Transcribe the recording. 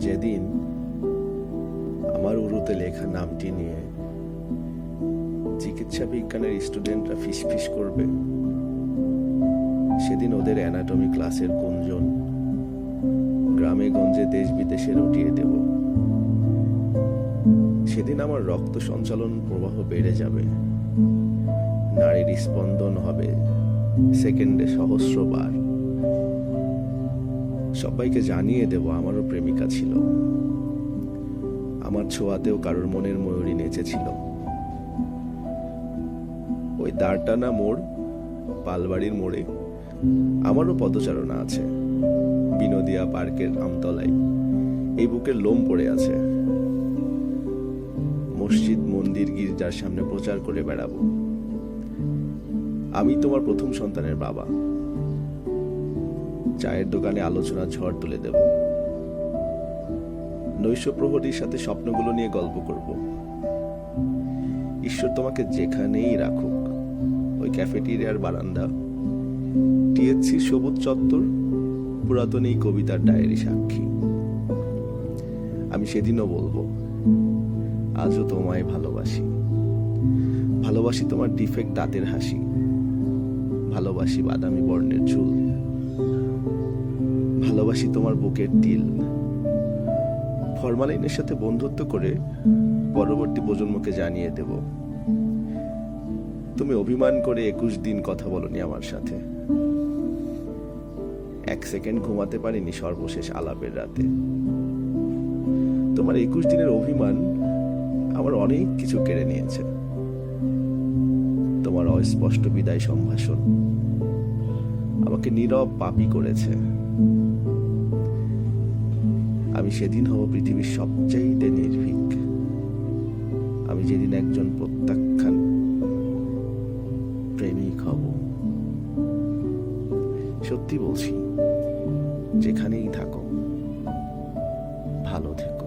যেদিন আমার উরুতে লেখা নামটি নিয়ে চিকিৎসা বিজ্ঞানের স্টুডেন্টরা ফিসফিস করবে, সেদিন ওদের অ্যানাটমি ক্লাসের গুঞ্জন গ্রামে গঞ্জে দেশ বিদেশে রটিয়ে দেব। সেদিন আমার রক্ত সঞ্চালন প্রবাহ বেড়ে যাবে, নারীর স্পন্দন হবে সেকেন্ডে সহস্রবার। সবাইকে জানিয়ে দেব আমারও প্রেমিকা ছিল, আমার ছোঁয়াতেও কারোর মনের ময়ূরী নেচেছিল। ওই দাঁড়টানা মোড়, পালবাড়ির মোড়ে আমারও পদচারণা আছে। বিনোদিয়া পার্কের আমতলায় এই বুকের লোম পড়ে আছে। মসজিদ, মন্দির, গির্জার সামনে প্রচার করে বেড়াবো, আমি তোমার প্রথম সন্তানের বাবা। চায়ের দোকানে আলোচনা ঝড় তুলে দেব, নৈশ প্রহরীর সাথে স্বপ্নগুলো নিয়ে গল্প করব। ঈশ্বর তোমাকে যেখানেই রাখুক, ওই ক্যাফেটেরিয়ার বারান্দা, টিএসসি সবুজ চত্বর, পুরাতন এই কবিতার ডায়েরি সাক্ষী। আমি সেদিনও বলবো, আজও তোমায় ভালোবাসি। ভালোবাসি তোমার ডিফেক্ট দাঁতের হাসি, ভালোবাসি বাদামি বর্ণের চুল, ভালোবাসি তোমার বুকের তিল। ফরমালিনের সাথে বন্ধুত্ব করে পরবর্তী প্রজন্মকে জানিয়ে দেব, তুমি অভিমান করে 21 দিন কথা বলনি আমার সাথে। 1 সেকেন্ড ঘুমাতে পারিনি সর্বশেষ আলাপের রাতে। তোমার 21 দিনের অভিমান আমার অনেক কিছু কেড়ে নিয়েছে। তোমার অস্পষ্ট বিদায় সম্ভাষণ আমাকে নীরব পাপী করেছে। আমি সেদিন হব পৃথিবীর সবচাইতে নির্ভীক। আমি যেদিন একজন প্রত্যাখ্যান প্রেমিক হব। সত্যি বলছি, যেখানেই থাকো ভালো থেকো।